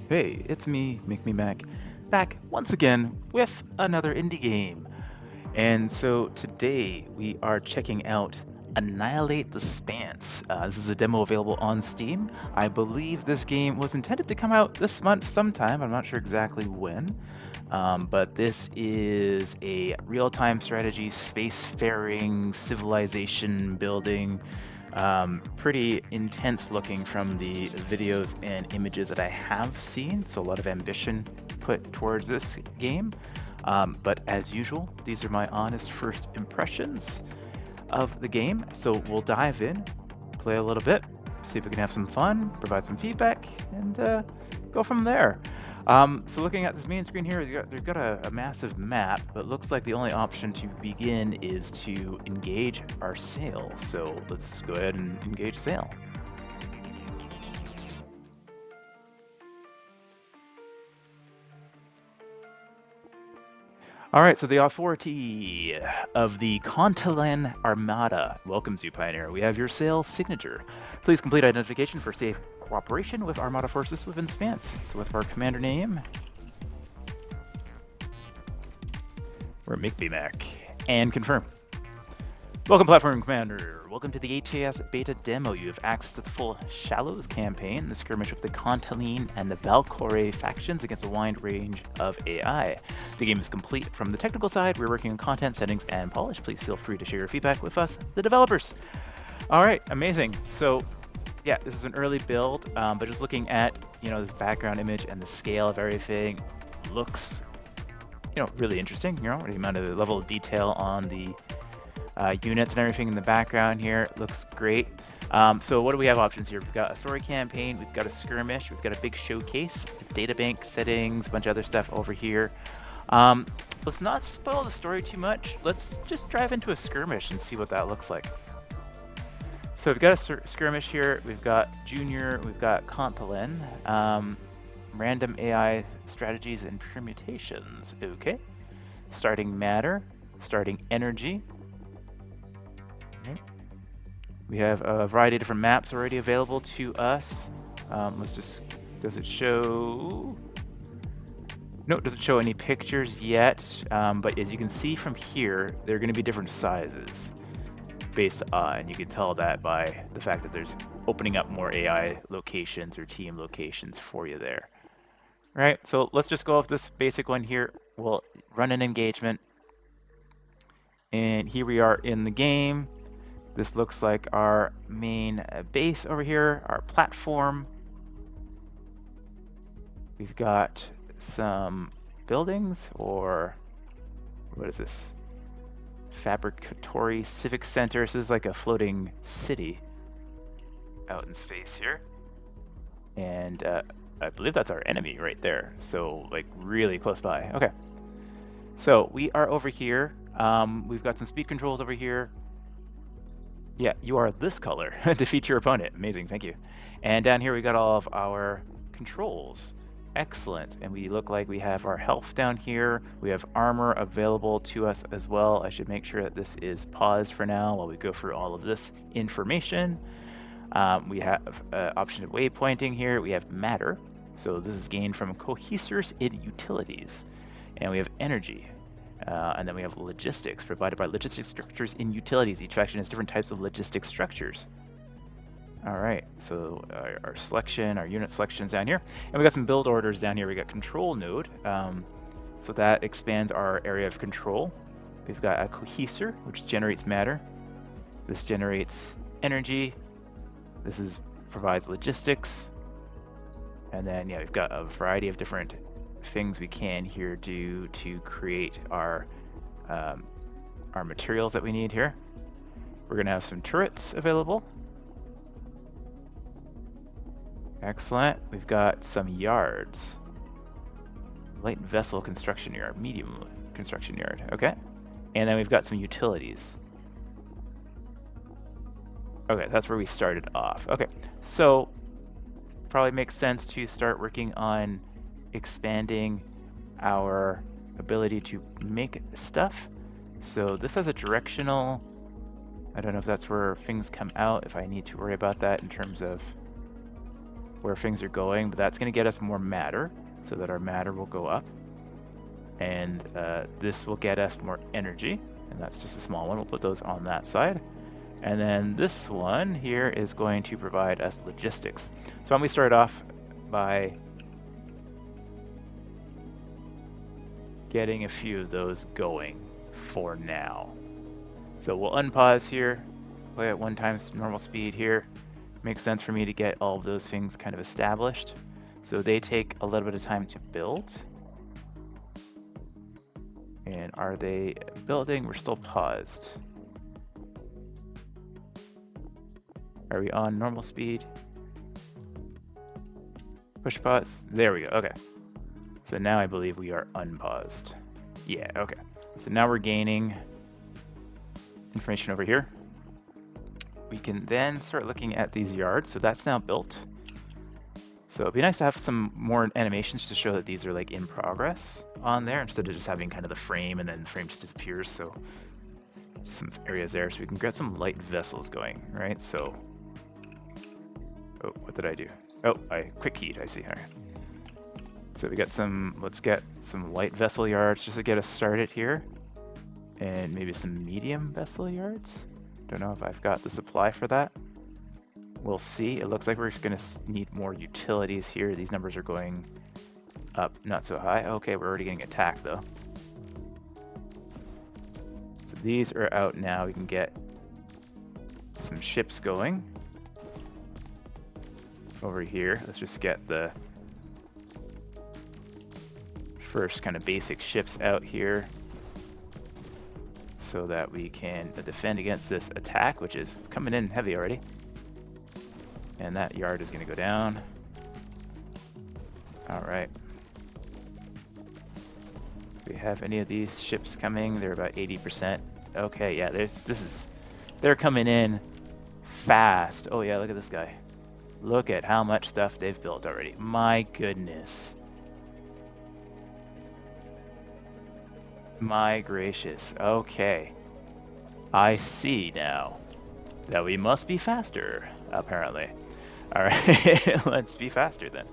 Hey, it's me, Make Me Mac, back once again with another indie game. And so today we are checking out Annihilate the Spance. This is a demo available on Steam. I believe this game was intended to come out this month sometime. I'm not sure exactly when. But this is a real-time strategy, spacefaring, civilization building. Pretty intense looking from the videos and images that I have seen, so a lot of ambition put towards this game. But as usual, these are my honest first impressions of the game. So we'll dive in, play a little bit, see if we can have some fun, provide some feedback, and go from there. So looking at this main screen here, we've got a massive map, but it looks like the only option to begin is to engage our sail. So let's go ahead and engage sail. All right, so the authority of the Contalan Armada welcomes you, Pioneer. We have your sail signature. Please complete identification for safe cooperation with Armada forces within the Spance. So what's our commander name? We're McBmac. And confirm. Welcome, Platform Commander. Welcome to the HAS Beta Demo. You have access to the full Shallows campaign, the skirmish with the Contaline and the Valkyrie factions against a wide range of AI. The game is complete from the technical side. We're working on content, settings, and polish. Please feel free to share your feedback with us, the developers. All right, amazing. So, yeah, this is an early build, but just looking at, this background image and the scale of everything looks, really interesting. The amount of the level of detail on the units and everything in the background here looks great. So what do we have options here? We've got a story campaign, we've got a skirmish, we've got a big showcase, databank settings, a bunch of other stuff over here. Let's not spoil the story too much. Let's just drive into a skirmish and see what that looks like. So we've got a skirmish here, we've got Junior, we've got Contalin, random AI strategies and permutations. Okay. Starting matter, starting energy. We have a variety of different maps already available to us. Does it show? No, it doesn't show any pictures yet, but as you can see from here, they're going to be different sizes based on, and you can tell that by the fact that there's opening up more AI locations or team locations for you there. All right, so let's just go off this basic one here. We'll run an engagement, and here we are in the game. This looks like our main base over here, our platform. We've got some buildings, or what is this? Fabricatory Civic Center. This is like a floating city out in space here. And I believe that's our enemy right there. So like really close by. Okay. So we are over here. We've got some speed controls over here. Yeah, you are this color. Defeat your opponent. Amazing, thank you. And down here we got all of our controls. Excellent. And we look like we have our health down here. We have armor available to us as well. I should make sure that this is paused for now while we go through all of this information. We have option of waypointing here. We have matter. So this is gained from cohesors in utilities. And we have energy. And then we have logistics, provided by logistics structures in utilities. Each faction has different types of logistics structures. All right, so our selection, our unit selections down here. And we got some build orders down here. We got control node. So that expands our area of control. We've got a cohesor, which generates matter. This generates energy. This provides logistics. And then, yeah, we've got a variety of different things we can here do to create our materials that we need here. We're gonna have some turrets available. Excellent. We've got some yards. Light vessel construction yard, medium construction yard. Okay. And then we've got some utilities. Okay, that's where we started off. Okay, so probably makes sense to start working on expanding our ability to make stuff. So this has a directional, I don't know if that's where things come out, if I need to worry about that in terms of where things are going, but that's going to get us more matter, so that our matter will go up. And this will get us more energy, and that's just a small one. We'll put those on that side. And then this one here is going to provide us logistics. So when we start off by getting a few of those going for now. So we'll unpause here, play at 1 times normal speed here. Makes sense for me to get all of those things kind of established. So they take a little bit of time to build. And are they building? We're still paused. Are we on normal speed? Push pause. There we go. Okay. So now I believe we are unpaused. Yeah, okay. So now we're gaining information over here. We can then start looking at these yards. So that's now built. So it'd be nice to have some more animations to show that these are like in progress on there, instead of just having kind of the frame and then the frame just disappears. So some areas there, so we can get some light vessels going, right? So, oh, what did I do? Oh, I quick keyed, I see. All right. So we got some, let's get some light vessel yards just to get us started here. And maybe some medium vessel yards. Don't know if I've got the supply for that. We'll see. It looks like we're just gonna need more utilities here. These numbers are going up, not so high. Okay, we're already getting attacked though. So these are out now. We can get some ships going. Over here, let's just get the first kind of basic ships out here so that we can defend against this attack, which is coming in heavy already. And that yard is going to go down. All right. Do we have any of these ships coming? They're about 80%. Okay, yeah, they're coming in fast. Oh yeah, look at this guy. Look at how much stuff they've built already. My goodness. My gracious. Okay. I see now that we must be faster, apparently. All right, let's be faster then.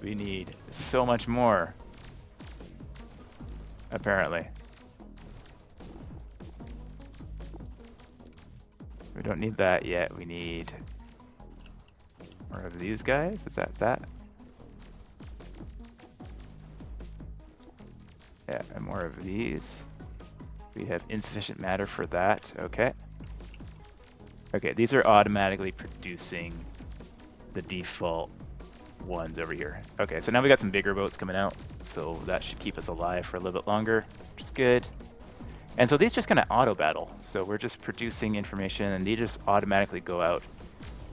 We need so much more, apparently. We don't need that yet. We need more of these guys. Is that? Yeah, and more of these. We have insufficient matter for that. Okay. Okay, these are automatically producing the default ones over here. Okay, so now we got some bigger boats coming out, so that should keep us alive for a little bit longer, which is good. And so these just kind of auto battle. So we're just producing information, and they just automatically go out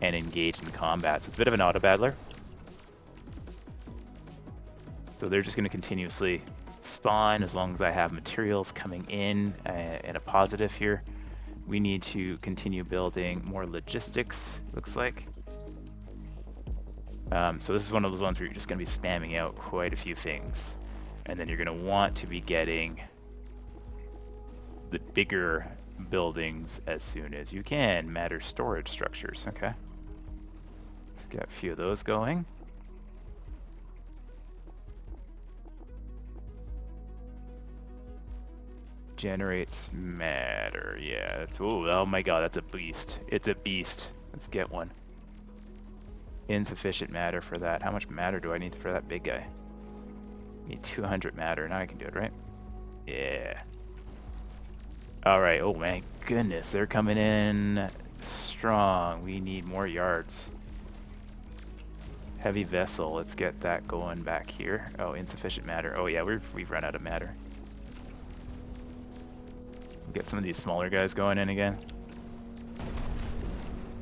and engage in combat. So it's a bit of an auto battler. So they're just going to continuously spawn as long as I have materials coming in a positive here. We need to continue building more logistics, looks like. So this is one of those ones where you're just going to be spamming out quite a few things. And then you're going to want to be getting the bigger buildings as soon as you can. Matter storage structures, okay? Let's get a few of those going. Generates matter. Yeah, that's, ooh, oh my god, that's a beast. It's a beast. Let's get one. Insufficient matter for that. How much matter do I need for that big guy? Need 200 matter. Now I can do it, right? Yeah. Alright, oh my goodness, they're coming in strong. We need more yards. Heavy vessel, let's get that going back here. Oh, insufficient matter. Oh yeah, we've run out of matter. Get some of these smaller guys going in again.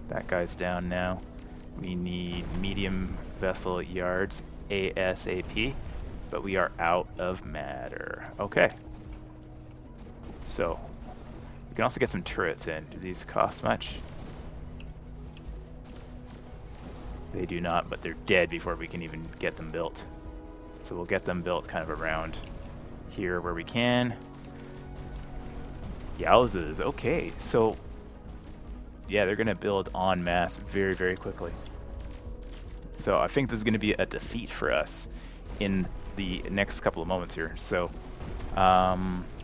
That guy's down now. We need medium vessel yards ASAP, but we are out of matter. Okay. So, we can also get some turrets in. Do these cost much? They do not, but they're dead before we can even get them built. So we'll get them built kind of around here where we can. Yowzas, okay, so yeah, they're going to build en masse very, very quickly. So I think this is going to be a defeat for us in the next couple of moments here. So,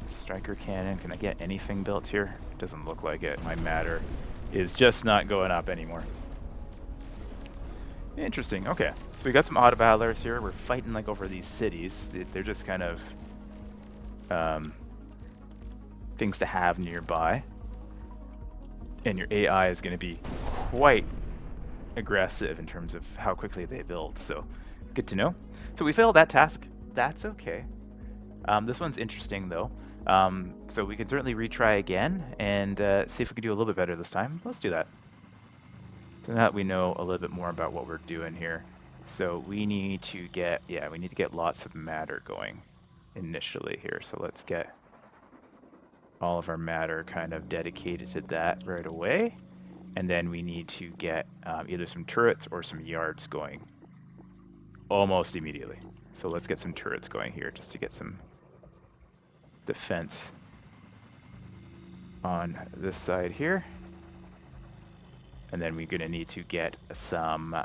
striker cannon, can I get anything built here? Doesn't look like it. My matter is just not going up anymore. Interesting. Okay, so we got some auto battlers here. We're fighting like over these cities. They're just kind of things to have nearby. And your AI is going to be quite aggressive in terms of how quickly they build. So good to know. So we failed that task. That's okay. This one's interesting though. So we can certainly retry again and see if we can do a little bit better this time. Let's do that. So now that we know a little bit more about what we're doing here. So we need to get, we need to get lots of matter going initially here. So let's get all of our matter kind of dedicated to that right away. And then we need to get either some turrets or some yards going almost immediately. So let's get some turrets going here just to get some defense on this side here. And then we're going to need to get some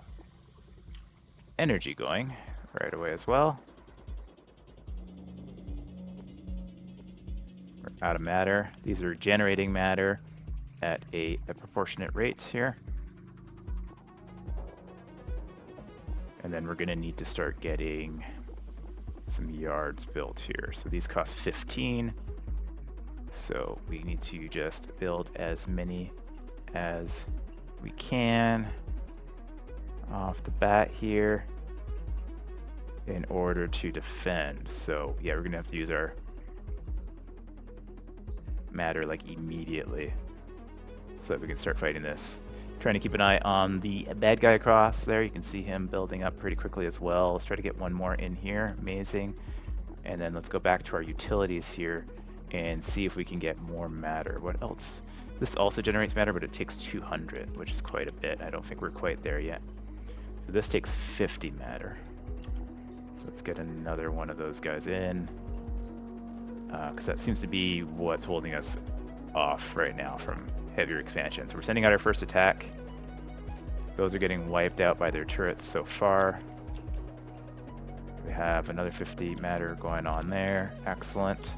energy going right away as well. We're out of matter. These are generating matter at a proportionate rate here. And then we're going to need to start getting some yards built here. So these cost 15. So we need to just build as many as we can off the bat here in order to defend. So yeah, we're gonna have to use our matter like immediately so that we can start fighting this. Trying to keep an eye on the bad guy across there. You can see him building up pretty quickly as well. Let's try to get one more in here. Amazing. And then let's go back to our utilities here and see if we can get more matter. What else? This also generates matter, but it takes 200, which is quite a bit. I don't think we're quite there yet. So this takes 50 matter. So let's get another one of those guys in, because that seems to be what's holding us off right now from heavier expansion. So we're sending out our first attack. Those are getting wiped out by their turrets so far. We have another 50 matter going on there. Excellent.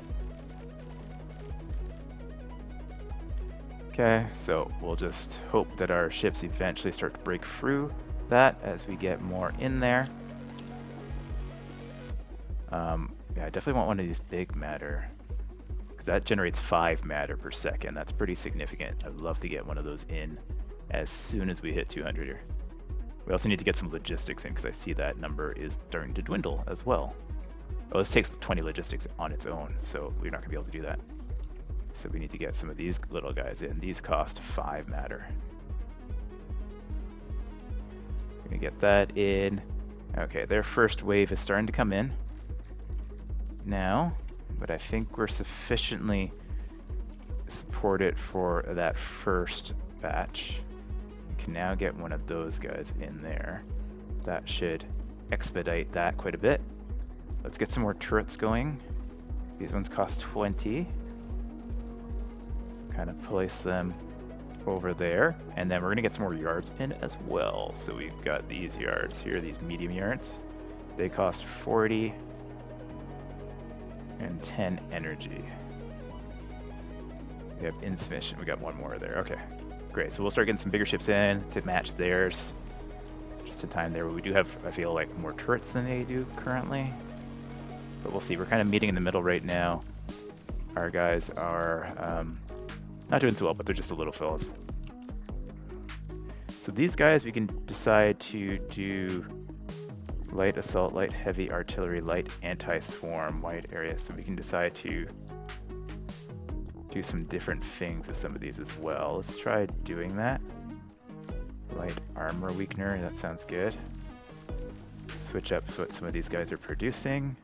Okay, so we'll just hope that our ships eventually start to break through that as we get more in there. Yeah, I definitely want one of these big matter, because that generates 5 matter per second. That's pretty significant. I'd love to get one of those in as soon as we hit 200 here. We also need to get some logistics in, because I see that number is starting to dwindle as well. Oh, this takes 20 logistics on its own, so we're not going to be able to do that. So we need to get some of these little guys in. These cost 5 matter. We're going to get that in. Okay, their first wave is starting to come in now, but I think we're sufficiently supported for that first batch. We can now get one of those guys in there. That should expedite that quite a bit. Let's get some more turrets going. These ones cost 20. Kind of place them over there, and then we're gonna get some more yards in as well. So we've got these yards here, these medium yards. They cost 40 and 10 energy. We have insufficient. We got one more there. Okay, great. So we'll start getting some bigger ships in to match theirs. Just in time there. We do have, I feel like, more turrets than they do currently, but we'll see. We're kind of meeting in the middle right now. Our guys are not doing so well, but they're just a little fellas. So these guys, we can decide to do light assault, light heavy artillery, light anti-swarm, wide area. So we can decide to do some different things with some of these as well. Let's try doing that. Light armor weakener, that sounds good. Switch up what some of these guys are producing,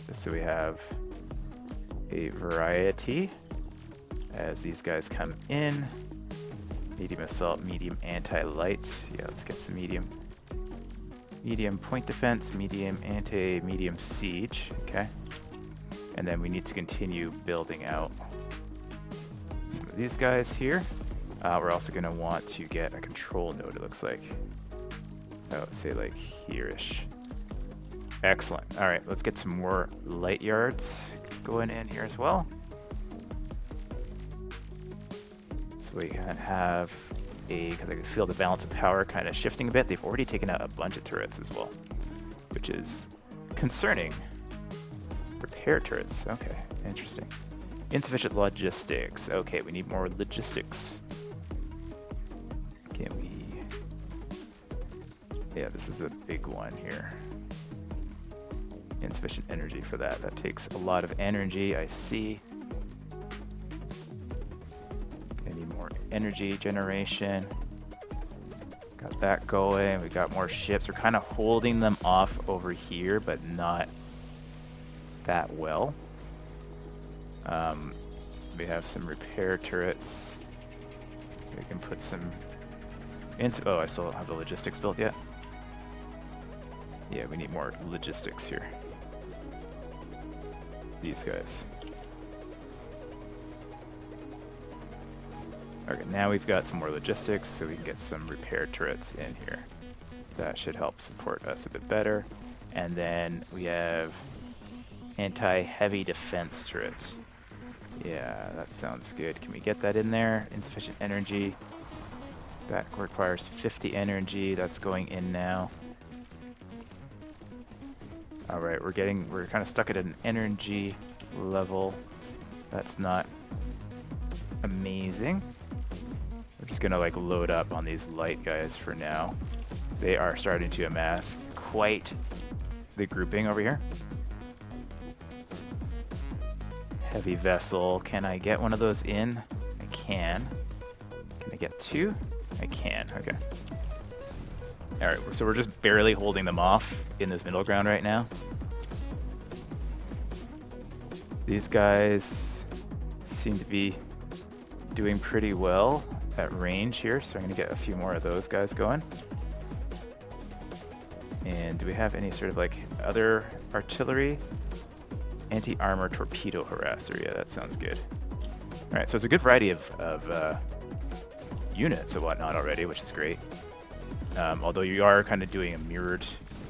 just so we have a variety as these guys come in. Medium assault, medium anti-light. Yeah, let's get some medium. Medium point defense, medium anti, medium siege. Okay. And then we need to continue building out some of these guys here. We're also going to want to get a control node, it looks like. Let's say like here-ish. Excellent. All right, let's get some more light yards going in here as well. So we can have because I can feel the balance of power kind of shifting a bit. They've already taken out a bunch of turrets as well, which is concerning. Repair turrets. Okay, interesting. Insufficient logistics. Okay, we need more logistics. Can we... Yeah, this is a big one here. Insufficient energy for that. That takes a lot of energy, I see. I need more energy generation. Got that going. We got more ships. We're kind of holding them off over here, but not that well. We have some repair turrets. We can put some into... Oh, I still don't have the logistics built yet. Yeah, we need more logistics here. These guys. Okay, now we've got some more logistics, so we can get some repair turrets in here. That should help support us a bit better. And then we have anti-heavy defense turrets. Yeah, that sounds good. Can we get that in there? Insufficient energy. That requires 50 energy. That's going in now. All right, we're kind of stuck at an energy level. That's not amazing. We're just gonna like load up on these light guys for now. They are starting to amass quite the grouping over here. Heavy vessel. Can I get one of those in? I can. Can I get two? I can. Okay. All right, so we're just barely holding them off in this middle ground right now. These guys seem to be doing pretty well at range here, so I'm going to get a few more of those guys going. And do we have any sort of like other artillery? Anti-armor torpedo harasser. Yeah, that sounds good. All right, so it's a good variety of units and whatnot already, which is great. Although you are kind of doing a mirrored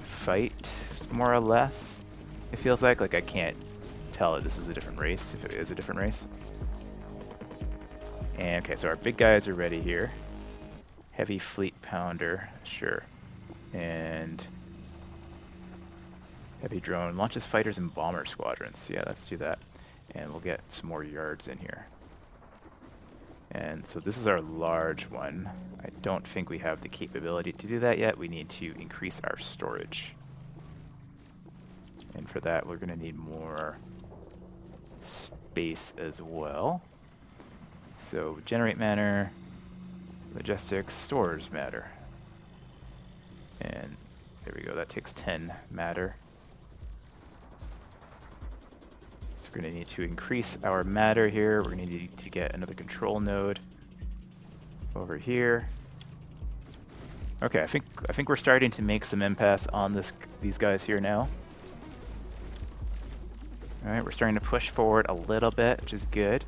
fight, more or less. It feels like I can't tell that this is a different race, if it is a different race. And okay, so our big guys are ready here. Heavy fleet pounder, sure. And heavy drone launches fighters and bomber squadrons. Yeah, let's do that. And we'll get some more yards in here. And so this is our large one. I don't think we have the capability to do that yet. We need to increase our storage. And for that, we're going to need more space as well. So generate matter, logistics, stores matter. And there we go, that takes 10 matter. So we're going to need to increase our matter here. We're going to need to get another control node over here. Okay, I think we're starting to make some impasse on these guys here now. All right, we're starting to push forward a little bit, which is good.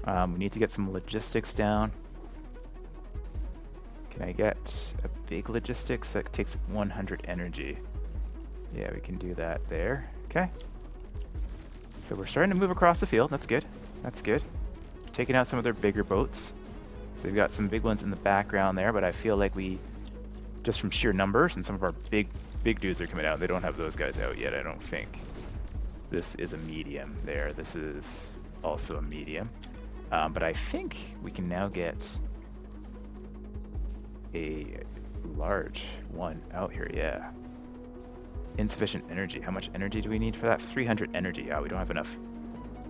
We need to get some logistics down. Can I get a big logistics? That takes 100 energy. Yeah, we can do that there. Okay. So we're starting to move across the field. That's good. That's good. Taking out some of their bigger boats. We've got some big ones in the background there, but I feel like we, just from sheer numbers, and some of our big dudes are coming out. They don't have those guys out yet, I don't think. This is a medium there. This is also a medium. But I think we can now get a large one out here, yeah. Insufficient energy. How much energy do we need for that? 300 energy. Oh, we don't have enough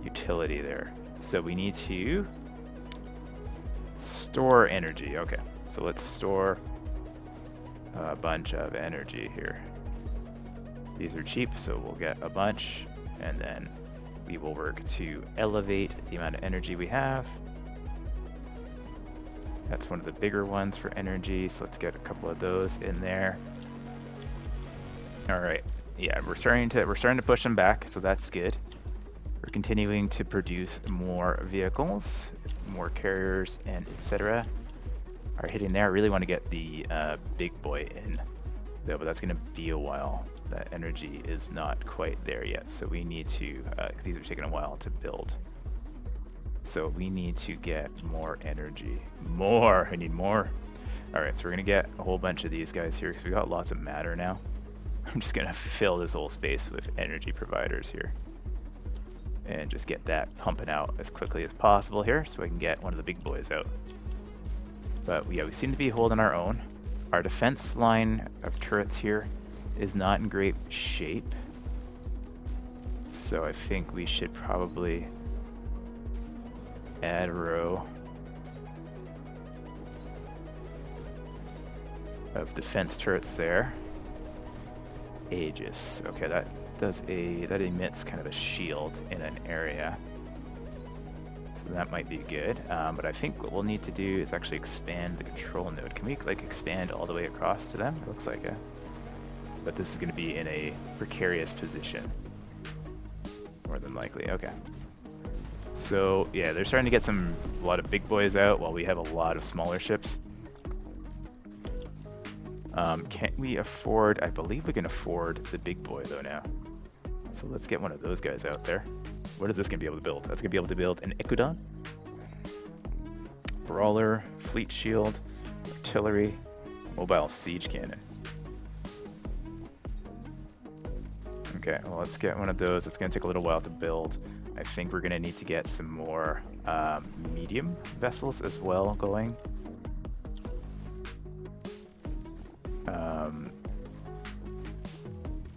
utility there. So we need to store energy. Okay, so let's store a bunch of energy here. These are cheap, so we'll get a bunch, and then we will work to elevate the amount of energy we have. That's one of the bigger ones for energy, so let's get a couple of those in there. All right, yeah, we're starting to push them back, so that's good. We're continuing to produce more vehicles, more carriers, and etc. Are hitting there. I really want to get the big boy in, though, but that's going to be a while. That energy is not quite there yet, so we need to, because these are taking a while to build. So we need to get more energy. More! I need more. Alright, so we're going to get a whole bunch of these guys here, because we got lots of matter now. I'm just going to fill this whole space with energy providers here. And just get that pumping out as quickly as possible here, so I can get one of the big boys out. But yeah, we seem to be holding our own. Our defense line of turrets here is not in great shape. So I think we should probably add a row of defense turrets there. Aegis. Okay, that emits kind of a shield in an area. So that might be good. But I think what we'll need to do is actually expand the control node. Can we like expand all the way across to them? It looks like it. But this is going to be in a precarious position. More than likely. Okay. So yeah, they're starting to get a lot of big boys out while we have a lot of smaller ships. Can we afford, I believe we can afford the big boy though now. So let's get one of those guys out there. What is this going to be able to build? That's going to be able to build an Icodon, Brawler, Fleet Shield, Artillery, Mobile Siege Cannon. Okay, well let's get one of those. It's going to take a little while to build. I think we're going to need to get some more medium vessels as well going.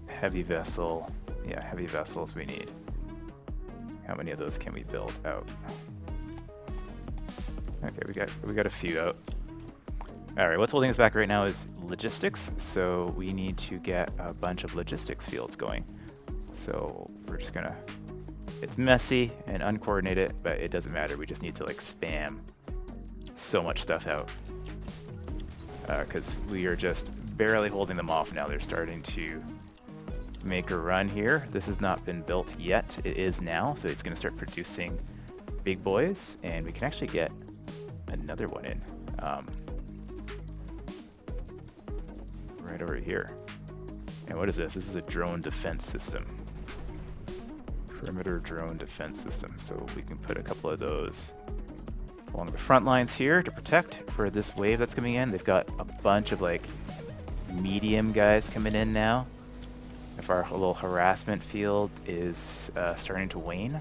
Heavy vessel. Yeah, heavy vessels we need. How many of those can we build out? Okay, we got a few out. Alright, what's holding us back right now is logistics, so we need to get a bunch of logistics fields going. So we're just gonna, it's messy and uncoordinated, but it doesn't matter. We just need to like spam so much stuff out. Because we are just barely holding them off now. They're starting to make a run here. This has not been built yet. It is now, so it's going to start producing big boys, and we can actually get another one in right over here. And what is this? This is a drone defense system. Perimeter drone defense system. So we can put a couple of those along the front lines here to protect for this wave that's coming in. They've got a bunch of like medium guys coming in now. If our little harassment field is starting to wane.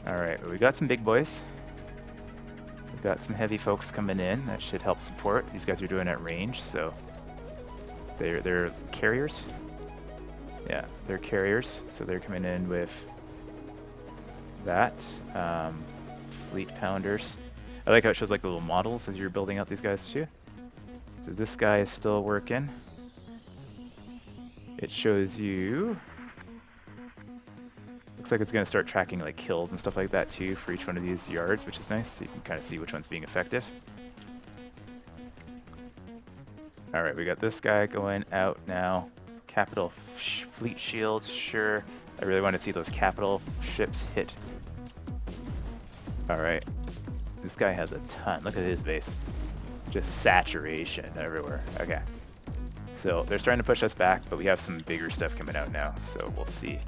Alright, we got some big boys. We've got some heavy folks coming in. That should help support. These guys are doing at range, so they're carriers. Yeah, they're carriers, so they're coming in with that. Fleet pounders. I like how it shows like the little models as you're building out these guys too. So this guy is still working. It shows you, looks like it's going to start tracking like kills and stuff like that too for each one of these yards, which is nice. So you can kind of see which one's being effective. Alright, we got this guy going out now. Capital Fleet Shield, sure. I really want to see those capital ships hit. Alright, this guy has a ton. Look at his base. Just saturation everywhere. Okay. So they're starting to push us back, but we have some bigger stuff coming out now, so we'll see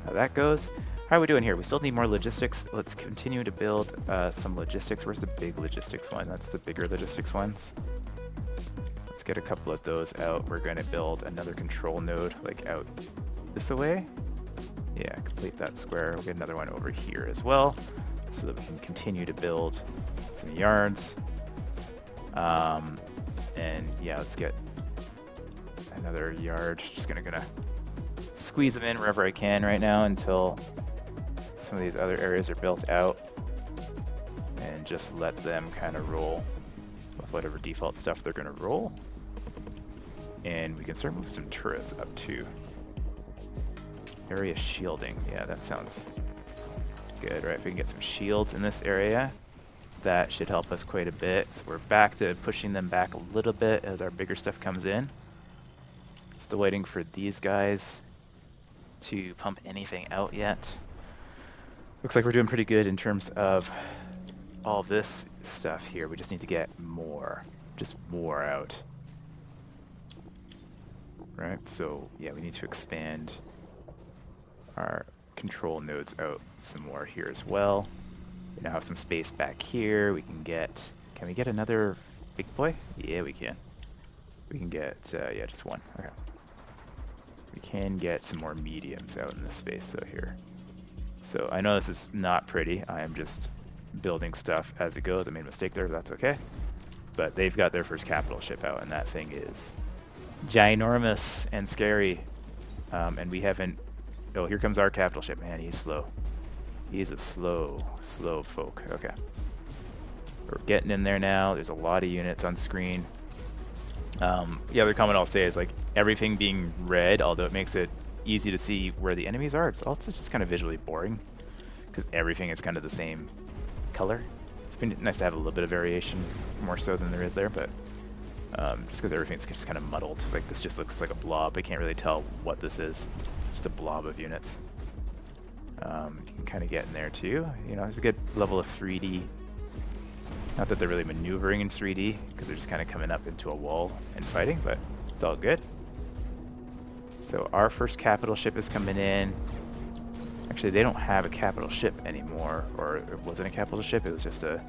how that goes. How are we doing here? We still need more logistics. Let's continue to build some logistics. Where's the big logistics one? That's the bigger logistics ones. Let's get a couple of those out. We're going to build another control node, like out this way. Yeah, complete that square. We'll get another one over here as well, so that we can continue to build some yards. And yeah, let's get another yard. Just gonna squeeze them in wherever I can right now until some of these other areas are built out, and just let them kind of roll with whatever default stuff they're gonna roll. And we can start moving some turrets up too. Area shielding, yeah, that sounds good, right? If we can get some shields in this area, that should help us quite a bit. So we're back to pushing them back a little bit as our bigger stuff comes in. Still waiting for these guys to pump anything out yet. Looks like we're doing pretty good in terms of all this stuff here. We just need to get more, just more out. Right, so yeah, we need to expand our control nodes out some more here as well. We now have some space back here. We can we get another big boy? Yeah, we can. We can get, yeah, just one. Okay. We can get some more mediums out in this space, so here. So I know this is not pretty. I am just building stuff as it goes. I made a mistake there, that's okay. But they've got their first capital ship out, and that thing is ginormous and scary. And we haven't... Oh, here comes our capital ship. Man, he's slow. He's a slow folk. Okay. We're getting in there now. There's a lot of units on screen. The other comment I'll say is, like, everything being red, although it makes it easy to see where the enemies are, it's also just kind of visually boring because everything is kind of the same color. It's been nice to have a little bit of variation, more so than there is there, but just because everything's just kind of muddled. Like, this just looks like a blob. I can't really tell what this is. Just a blob of units. You can kind of get in there too. You know, there's a good level of 3D. Not that they're really maneuvering in 3D, because they're just kind of coming up into a wall and fighting, but it's all good. So our first capital ship is coming in. Actually, they don't have a capital ship anymore, or it wasn't a capital ship, it was just a...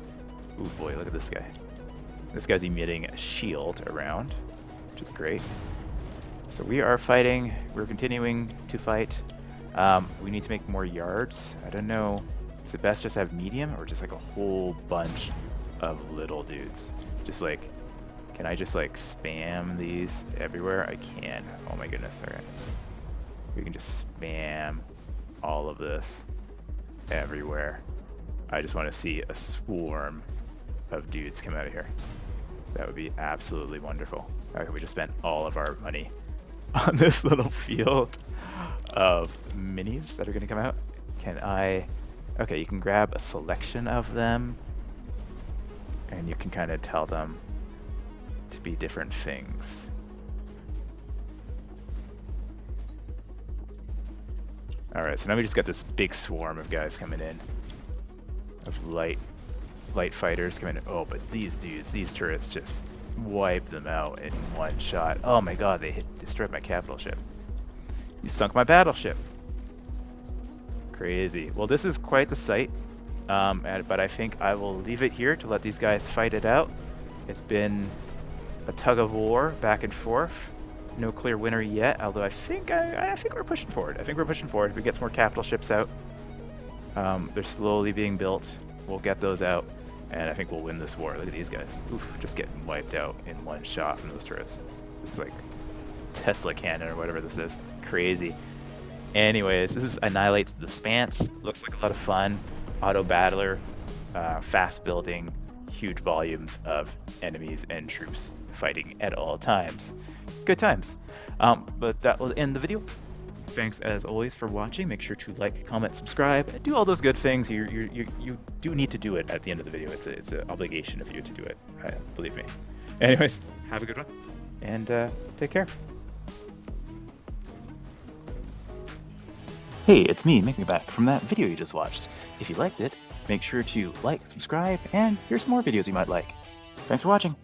Ooh boy, look at this guy. This guy's emitting a shield around, which is great. So we are fighting, we're continuing to fight. We need to make more yards. I don't know, is it best just to have medium, or just like a whole bunch of little dudes? Just like, can I just like spam these everywhere? I can. Oh my goodness, alright. We can just spam all of this everywhere. I just want to see a swarm of dudes come out of here. That would be absolutely wonderful. Okay, we just spent all of our money on this little field of minis that are going to come out. Can I... Okay, you can grab a selection of them, and you can kind of tell them to be different things. Alright, so now we just got this big swarm of guys coming in. Of light fighters coming in. Oh, but these dudes, these turrets just wipe them out in one shot. Oh my god, they destroyed my capital ship. You sunk my battleship. Crazy. Well, this is quite the sight. But I think I will leave it here to let these guys fight it out. It's been a tug of war back and forth. No clear winner yet, although I think we're pushing forward. I think we're pushing forward. If we get some more capital ships out, they're slowly being built. We'll get those out, and I think we'll win this war. Look at these guys. Oof, just getting wiped out in one shot from those turrets. This is like Tesla cannon or whatever this is. Crazy. Anyways, this is Annihilate the Spance. Looks like a lot of fun. Auto battler, fast building, huge volumes of enemies and troops fighting at all times. Good times. But that will end the video. Thanks as always for watching. Make sure to like, comment, subscribe, and do all those good things. You do need to do it at the end of the video. It's an obligation of you to do it. Believe me. Anyways, have a good one, and take care. Hey, it's me, Make Me Back, from that video you just watched. If you liked it, make sure to like, subscribe, and here's some more videos you might like. Thanks for watching.